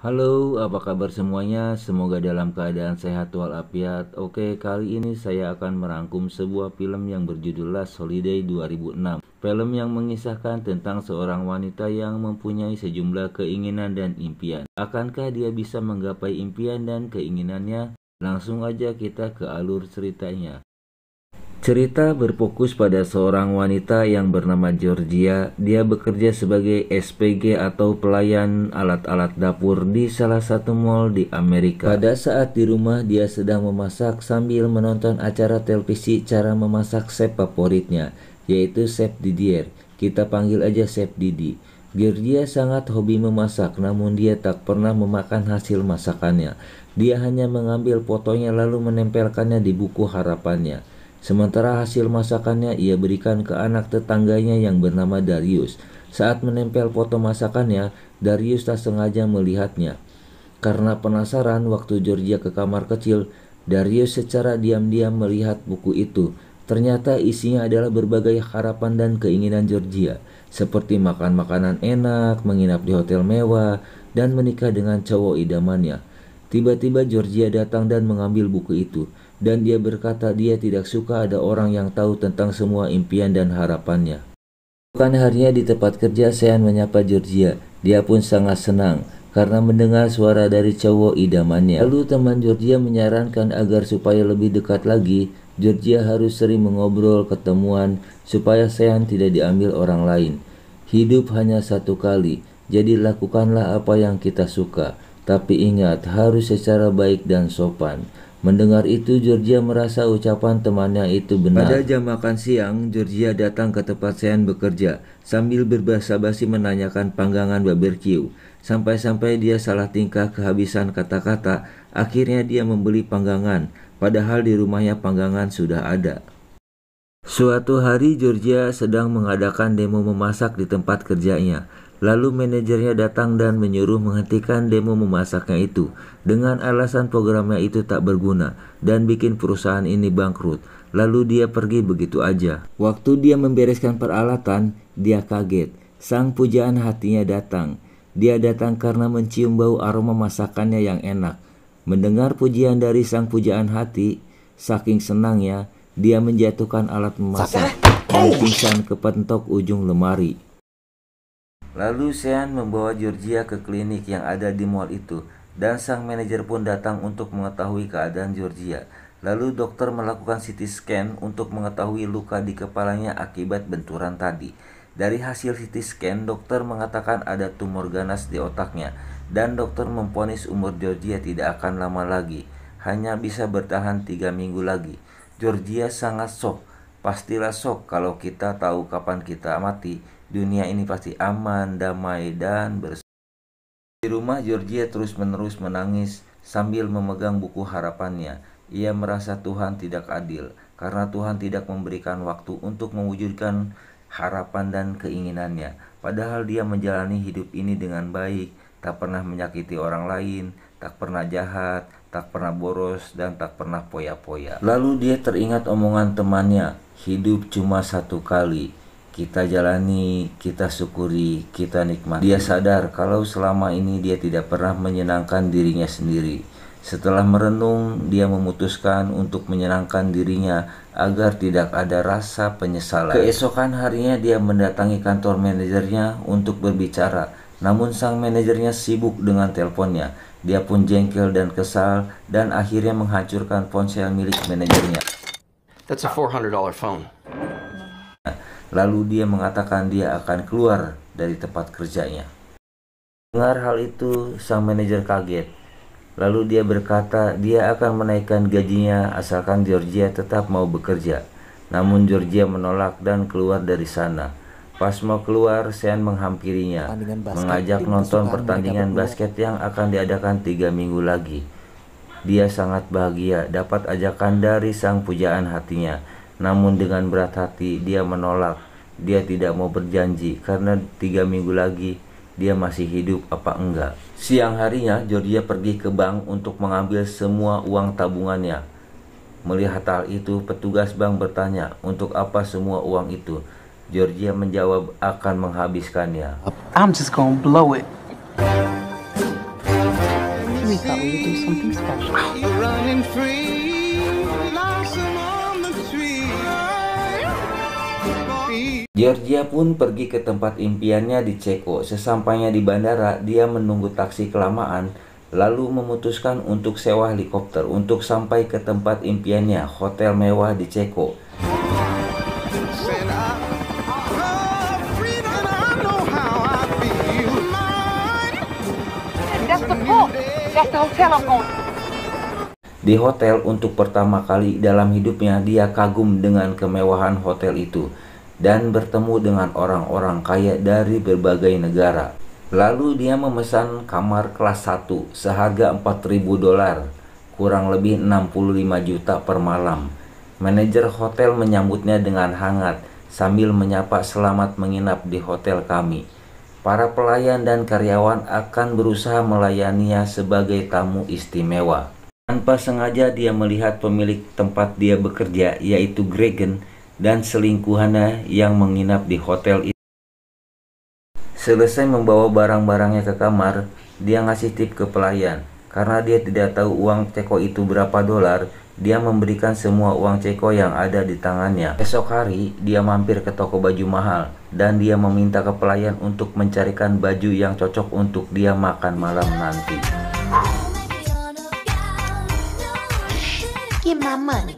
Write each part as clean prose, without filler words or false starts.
Halo, apa kabar semuanya? Semoga dalam keadaan sehat walafiat. Oke, kali ini saya akan merangkum sebuah film yang berjudul Last Holiday 2006. Film yang mengisahkan tentang seorang wanita yang mempunyai sejumlah keinginan dan impian. Akankah dia bisa menggapai impian dan keinginannya? Langsung aja kita ke alur ceritanya. Cerita berfokus pada seorang wanita yang bernama Georgia. Dia bekerja sebagai SPG atau pelayan alat-alat dapur di salah satu mall di Amerika. Pada saat di rumah, dia sedang memasak sambil menonton acara televisi cara memasak chef favoritnya, yaitu Chef Didier. Kita panggil aja Chef Didi. Georgia sangat hobi memasak, namun dia tak pernah memakan hasil masakannya. Dia hanya mengambil fotonya lalu menempelkannya di buku harapannya. Sementara hasil masakannya ia berikan ke anak tetangganya yang bernama Darius. Saat menempel foto masakannya, Darius tak sengaja melihatnya. Karena penasaran, waktu Georgia ke kamar kecil, Darius secara diam-diam melihat buku itu. Ternyata isinya adalah berbagai harapan dan keinginan Georgia, seperti makan makanan enak, menginap di hotel mewah, dan menikah dengan cowok idamannya. Tiba-tiba Georgia datang dan mengambil buku itu, dan dia berkata dia tidak suka ada orang yang tahu tentang semua impian dan harapannya. Bukan harinya di tempat kerja, Sean menyapa Georgia. Dia pun sangat senang karena mendengar suara dari cowok idamannya. Lalu teman Georgia menyarankan agar supaya lebih dekat lagi, Georgia harus sering mengobrol ketemuan supaya Sean tidak diambil orang lain. Hidup hanya satu kali, jadi lakukanlah apa yang kita suka. Tapi ingat, harus secara baik dan sopan. Mendengar itu, Georgia merasa ucapan temannya itu benar. Pada jam makan siang, Georgia datang ke tempat Sean bekerja, sambil berbasa-basi menanyakan panggangan barbecue. Sampai-sampai dia salah tingkah kehabisan kata-kata, akhirnya dia membeli panggangan, padahal di rumahnya panggangan sudah ada. Suatu hari Georgia sedang mengadakan demo memasak di tempat kerjanya. Lalu manajernya datang dan menyuruh menghentikan demo memasaknya itu dengan alasan programnya itu tak berguna dan bikin perusahaan ini bangkrut. Lalu dia pergi begitu aja. Waktu dia membereskan peralatan, dia kaget. Sang pujaan hatinya datang. Dia datang karena mencium bau aroma masakannya yang enak. Mendengar pujian dari sang pujaan hati, saking senangnya, dia menjatuhkan alat memasak dan pingsan ke pentok ujung lemari. Lalu Sean membawa Georgia ke klinik yang ada di mall itu, dan sang manajer pun datang untuk mengetahui keadaan Georgia. Lalu dokter melakukan CT scan untuk mengetahui luka di kepalanya akibat benturan tadi. Dari hasil CT scan, dokter mengatakan ada tumor ganas di otaknya, dan dokter memvonis umur Georgia tidak akan lama lagi, hanya bisa bertahan 3 minggu lagi. Georgia sangat shock. Pastilah shock kalau kita tahu kapan kita mati. Dunia ini pasti aman, damai, dan bersih. Di rumah, Georgia terus-menerus menangis sambil memegang buku harapannya. Ia merasa Tuhan tidak adil karena Tuhan tidak memberikan waktu untuk mewujudkan harapan dan keinginannya. Padahal dia menjalani hidup ini dengan baik, tak pernah menyakiti orang lain, tak pernah jahat, tak pernah boros, dan tak pernah poya-poya. Lalu dia teringat omongan temannya, hidup cuma satu kali. Kita jalani, kita syukuri, kita nikmati. Dia sadar kalau selama ini dia tidak pernah menyenangkan dirinya sendiri. Setelah merenung, dia memutuskan untuk menyenangkan dirinya agar tidak ada rasa penyesalan. Keesokan harinya dia mendatangi kantor manajernya untuk berbicara. Namun sang manajernya sibuk dengan teleponnya. Dia pun jengkel dan kesal dan akhirnya menghancurkan ponsel milik manajernya. That's a $400 phone. Lalu dia mengatakan dia akan keluar dari tempat kerjanya. Dengar hal itu, sang manajer kaget. Lalu dia berkata dia akan menaikkan gajinya asalkan Georgia tetap mau bekerja. Namun Georgia menolak dan keluar dari sana. Pas mau keluar, Sean menghampirinya, mengajak nonton pertandingan basket yang akan diadakan 3 minggu lagi. Dia sangat bahagia dapat ajakan dari sang pujaan hatinya. Namun dengan berat hati dia menolak. Dia tidak mau berjanji karena 3 minggu lagi dia masih hidup apa enggak. Siang harinya Georgia pergi ke bank untuk mengambil semua uang tabungannya. Melihat hal itu, petugas bank bertanya untuk apa semua uang itu. Georgia menjawab akan menghabiskannya. I'm just gonna blow it. we thought we would do something special. Running free, blossom on the tree. Georgia pun pergi ke tempat impiannya di Ceko. Sesampainya di bandara, dia menunggu taksi kelamaan, lalu memutuskan untuk sewa helikopter untuk sampai ke tempat impiannya, hotel mewah di Ceko. Said I love freedom, I know how I feel. Mine. That's the port. That's the hotel I'm going to. Di hotel untuk pertama kali dalam hidupnya, dia kagum dengan kemewahan hotel itu dan bertemu dengan orang-orang kaya dari berbagai negara. Lalu dia memesan kamar kelas 1 seharga $4.000, kurang lebih 65 juta per malam. Manajer hotel menyambutnya dengan hangat sambil menyapa, "Selamat menginap di hotel kami." Para pelayan dan karyawan akan berusaha melayaninya sebagai tamu istimewa. Tanpa sengaja dia melihat pemilik tempat dia bekerja, yaitu Gregan, dan selingkuhannya yang menginap di hotel itu. Selesai membawa barang-barangnya ke kamar, dia ngasih tip ke pelayan. Karena dia tidak tahu uang Ceko itu berapa dolar, dia memberikan semua uang Ceko yang ada di tangannya. Esok hari, dia mampir ke toko baju mahal, dan dia meminta ke pelayan untuk mencarikan baju yang cocok untuk dia makan malam nanti. Give my money.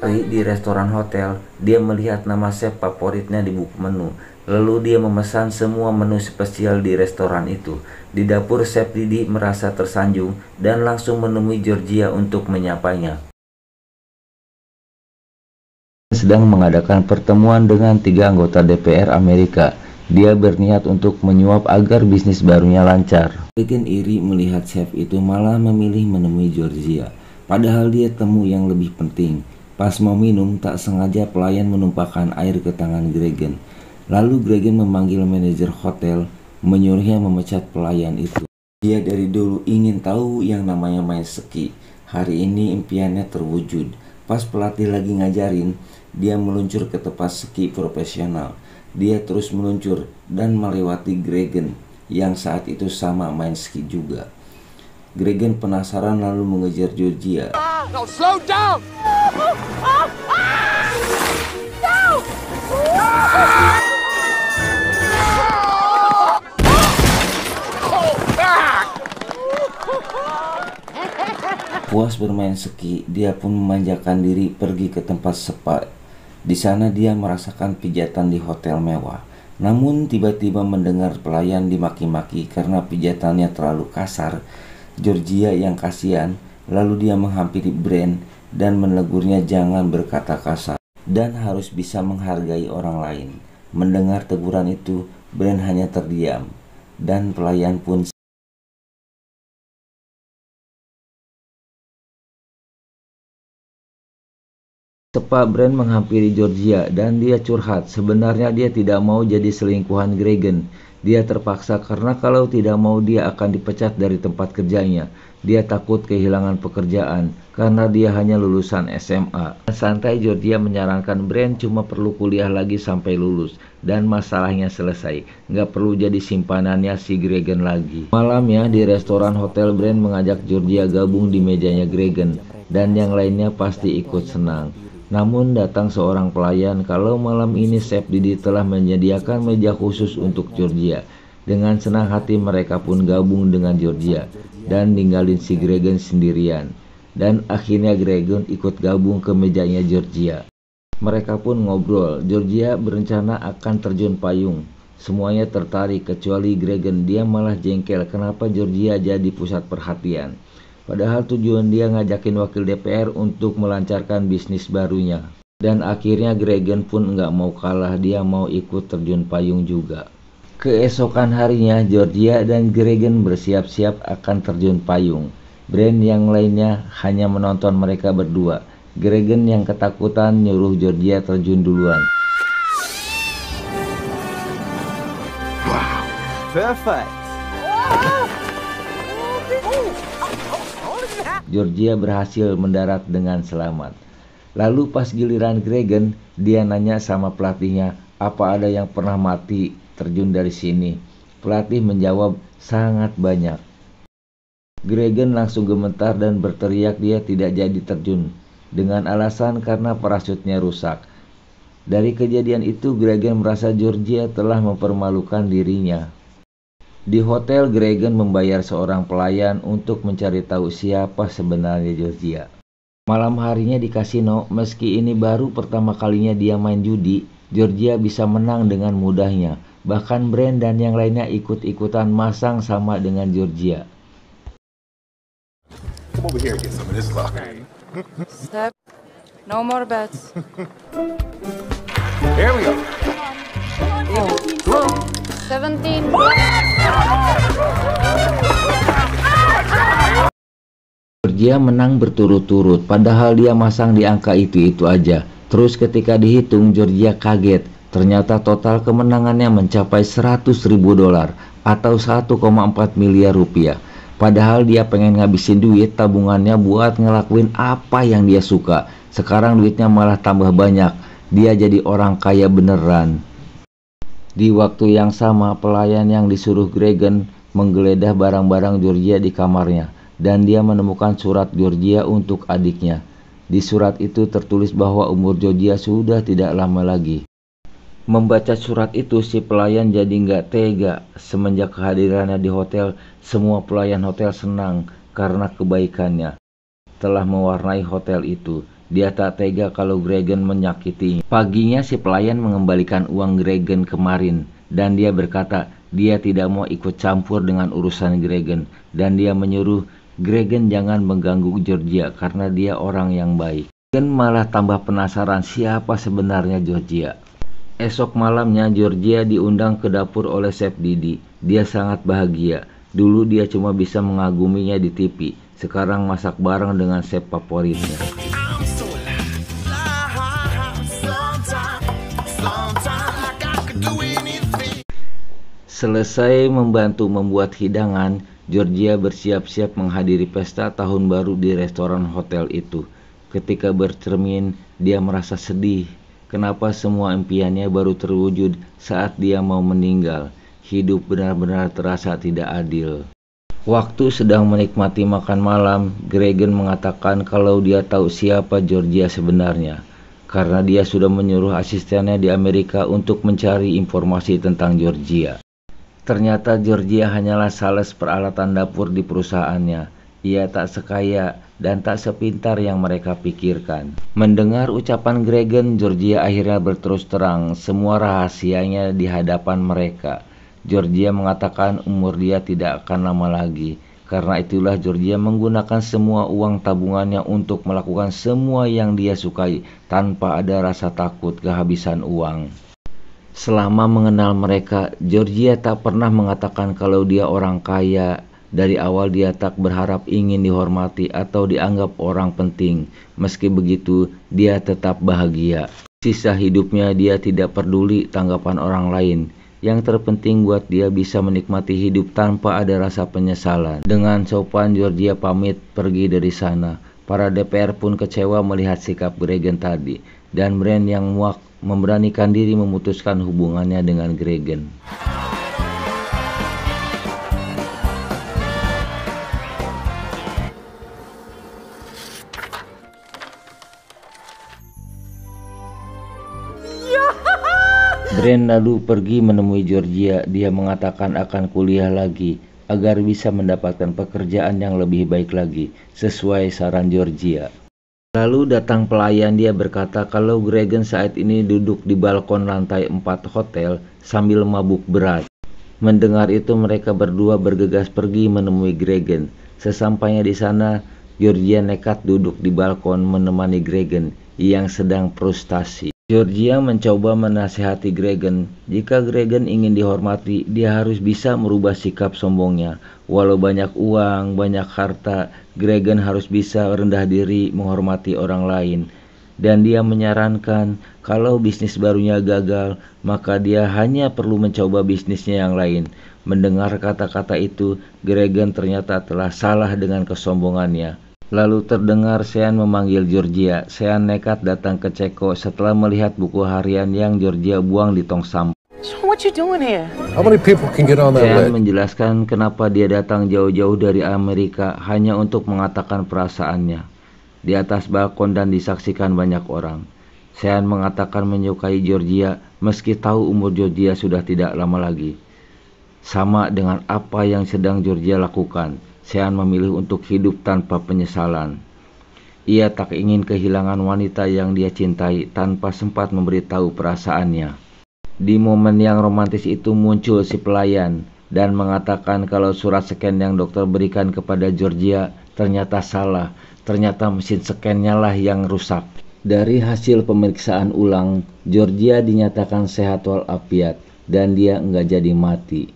Di restoran hotel, dia melihat nama chef favoritnya di buku menu. Lalu dia memesan semua menu spesial di restoran itu. Di dapur, chef Didi merasa tersanjung dan langsung menemui Georgia untuk menyapanya. Sedang mengadakan pertemuan dengan 3 anggota DPR Amerika. Dia berniat untuk menyuap agar bisnis barunya lancar. Bikin iri melihat chef itu malah memilih menemui Georgia. Padahal dia temu yang lebih penting. Pas mau minum, tak sengaja pelayan menumpahkan air ke tangan Gregan. Lalu Gregan memanggil manajer hotel, menyuruhnya memecat pelayan itu. Dia dari dulu ingin tahu yang namanya main ski. Hari ini impiannya terwujud. Pas pelatih lagi ngajarin, dia meluncur ke tempat ski profesional. Dia terus meluncur dan melewati Gregan yang saat itu sama main ski juga. Gregan penasaran lalu mengejar Georgia. No, slow down! Puas bermain ski, dia pun memanjakan diri pergi ke tempat spa. Di sana dia merasakan pijatan di hotel mewah. Namun tiba-tiba mendengar pelayan dimaki-maki karena pijatannya terlalu kasar. Georgia yang kasihan, lalu dia menghampiri Brent dan menegurnya jangan berkata kasar dan harus bisa menghargai orang lain. Mendengar teguran itu, Brent hanya terdiam dan pelayan pun Tepat Brent menghampiri Georgia dan dia curhat. Sebenarnya dia tidak mau jadi selingkuhan Gregan. Dia terpaksa karena kalau tidak mau dia akan dipecat dari tempat kerjanya. Dia takut kehilangan pekerjaan karena dia hanya lulusan SMA. Santai, Georgia menyarankan Brent cuma perlu kuliah lagi sampai lulus dan masalahnya selesai. Nggak perlu jadi simpanannya si Gregan lagi. Malamnya di restoran hotel, Brent mengajak Georgia gabung di mejanya Gregan dan yang lainnya pasti ikut senang. Namun datang seorang pelayan kalau malam ini Chef Didi telah menyediakan meja khusus untuk Georgia. Dengan senang hati mereka pun gabung dengan Georgia dan ninggalin si Gregan sendirian. Dan akhirnya Gregan ikut gabung ke mejanya Georgia. Mereka pun ngobrol. Georgia berencana akan terjun payung. Semuanya tertarik kecuali Gregan. Dia malah jengkel kenapa Georgia jadi pusat perhatian. Padahal tujuan dia ngajakin wakil DPR untuk melancarkan bisnis barunya. Dan akhirnya Gregan pun nggak mau kalah, dia mau ikut terjun payung juga. Keesokan harinya Georgia dan Gregan bersiap-siap akan terjun payung. Brent yang lainnya hanya menonton mereka berdua. Gregan yang ketakutan nyuruh Georgia terjun duluan. Wow, perfect. Georgia berhasil mendarat dengan selamat. Lalu pas giliran Gregan, dia nanya sama pelatihnya, apa ada yang pernah mati terjun dari sini? Pelatih menjawab, sangat banyak. Gregan langsung gemetar dan berteriak dia tidak jadi terjun, dengan alasan karena parasutnya rusak. Dari kejadian itu, Gregan merasa Georgia telah mempermalukan dirinya. Di hotel, Gregan membayar seorang pelayan untuk mencari tahu siapa sebenarnya Georgia. Malam harinya di kasino, meski ini baru pertama kalinya dia main judi, Georgia bisa menang dengan mudahnya. Bahkan Brand dan yang lainnya ikut-ikutan masang sama dengan Georgia. Come over here and get some of this luck. Step. No more bets. Here we go. 17. Georgia menang berturut-turut, padahal dia masang di angka itu-itu aja. Terus ketika dihitung, Georgia kaget. Ternyata total kemenangannya mencapai $100.000 atau 1,4 miliar rupiah. Padahal dia pengen ngabisin duit tabungannya buat ngelakuin apa yang dia suka. Sekarang duitnya malah tambah banyak. Dia jadi orang kaya beneran. Di waktu yang sama, pelayan yang disuruh Gregan menggeledah barang-barang Georgia di kamarnya. Dan dia menemukan surat Georgia untuk adiknya. Di surat itu tertulis bahwa umur Georgia sudah tidak lama lagi. Membaca surat itu, si pelayan jadi nggak tega. Semenjak kehadirannya di hotel, semua pelayan hotel senang karena kebaikannya telah mewarnai hotel itu. Dia tak tega kalau Gregan menyakiti. Paginya si pelayan mengembalikan uang Gregan kemarin dan dia berkata dia tidak mau ikut campur dengan urusan Gregan dan dia menyuruh Gregan jangan mengganggu Georgia karena dia orang yang baik. Gregan malah tambah penasaran siapa sebenarnya Georgia. Esok malamnya Georgia diundang ke dapur oleh Chef Didi. Dia sangat bahagia. Dulu dia cuma bisa mengaguminya di TV. Sekarang masak bareng dengan chef favoritnya. Selesai membantu membuat hidangan, Georgia bersiap-siap menghadiri pesta tahun baru di restoran hotel itu. Ketika bercermin, dia merasa sedih. Kenapa semua impiannya baru terwujud saat dia mau meninggal? Hidup benar-benar terasa tidak adil. Waktu sedang menikmati makan malam, Gregan mengatakan kalau dia tahu siapa Georgia sebenarnya. Karena dia sudah menyuruh asistennya di Amerika untuk mencari informasi tentang Georgia. Ternyata Georgia hanyalah sales peralatan dapur di perusahaannya. Ia tak sekaya dan tak sepintar yang mereka pikirkan. Mendengar ucapan Gregan, Georgia akhirnya berterus terang semua rahasianya di hadapan mereka. Georgia mengatakan umur dia tidak akan lama lagi. Karena itulah Georgia menggunakan semua uang tabungannya untuk melakukan semua yang dia sukai tanpa ada rasa takut kehabisan uang. Selama mengenal mereka, Georgia tak pernah mengatakan kalau dia orang kaya. Dari awal dia tak berharap ingin dihormati atau dianggap orang penting. Meski begitu, dia tetap bahagia. Sisa hidupnya dia tidak peduli tanggapan orang lain. Yang terpenting buat dia bisa menikmati hidup tanpa ada rasa penyesalan. Dengan sopan, Georgia pamit pergi dari sana. Para DPR pun kecewa melihat sikap Gregan tadi. Dan Brand yang muak memberanikan diri memutuskan hubungannya dengan Gregan. Brand lalu pergi menemui Georgia. Dia mengatakan akan kuliah lagi agar bisa mendapatkan pekerjaan yang lebih baik lagi sesuai saran Georgia. Lalu datang pelayan, dia berkata kalau Gregan saat ini duduk di balkon lantai 4 hotel sambil mabuk berat. Mendengar itu mereka berdua bergegas pergi menemui Gregan. Sesampainya di sana, Georgia nekat duduk di balkon menemani Gregan yang sedang frustasi. Georgia mencoba menasihati Gregan, jika Gregan ingin dihormati, dia harus bisa merubah sikap sombongnya. Walau banyak uang, banyak harta, Gregan harus bisa rendah diri menghormati orang lain. Dan dia menyarankan, kalau bisnis barunya gagal, maka dia hanya perlu mencoba bisnisnya yang lain. Mendengar kata-kata itu, Gregan ternyata telah salah dengan kesombongannya. Lalu terdengar Sean memanggil Georgia. Sean nekat datang ke Ceko setelah melihat buku harian yang Georgia buang di tong sampah. So what you doing here? How many people can get on that Sean ledge? menjelaskan kenapa dia datang jauh-jauh dari Amerika hanya untuk mengatakan perasaannya di atas balkon dan disaksikan banyak orang. Sean mengatakan menyukai Georgia meski tahu umur Georgia sudah tidak lama lagi. Sama dengan apa yang sedang Georgia lakukan, Sean memilih untuk hidup tanpa penyesalan. Ia tak ingin kehilangan wanita yang dia cintai tanpa sempat memberitahu perasaannya. Di momen yang romantis itu muncul si pelayan dan mengatakan kalau surat scan yang dokter berikan kepada Georgia ternyata salah. Ternyata mesin scan-nya lah yang rusak. Dari hasil pemeriksaan ulang, Georgia dinyatakan sehat walafiat dan dia enggak jadi mati.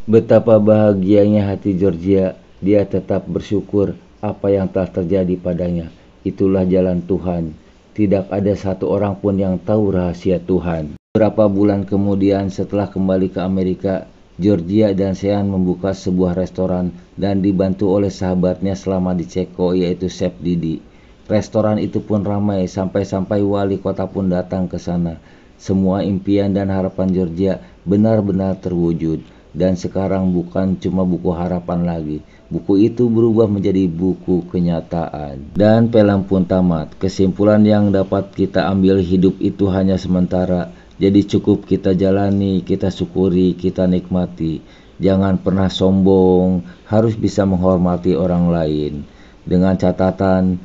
Betapa bahagianya hati Georgia, dia tetap bersyukur apa yang telah terjadi padanya. Itulah jalan Tuhan. Tidak ada satu orang pun yang tahu rahasia Tuhan. Beberapa bulan kemudian setelah kembali ke Amerika, Georgia dan Sean membuka sebuah restoran dan dibantu oleh sahabatnya selama di Ceko yaitu Chef Didi. Restoran itu pun ramai sampai-sampai wali kota pun datang ke sana. Semua impian dan harapan Georgia benar-benar terwujud dan sekarang bukan cuma buku harapan lagi. Buku itu berubah menjadi buku kenyataan. Dan film pun tamat. Kesimpulan yang dapat kita ambil, hidup itu hanya sementara. Jadi cukup kita jalani, kita syukuri, kita nikmati. Jangan pernah sombong, harus bisa menghormati orang lain. Dengan catatan,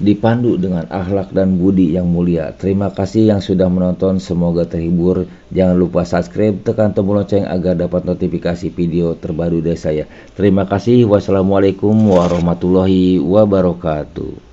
dipandu dengan akhlak dan budi yang mulia. Terima kasih yang sudah menonton, semoga terhibur. Jangan lupa subscribe, tekan tombol lonceng agar dapat notifikasi video terbaru dari saya. Terima kasih, wassalamualaikum warahmatullahi wabarakatuh.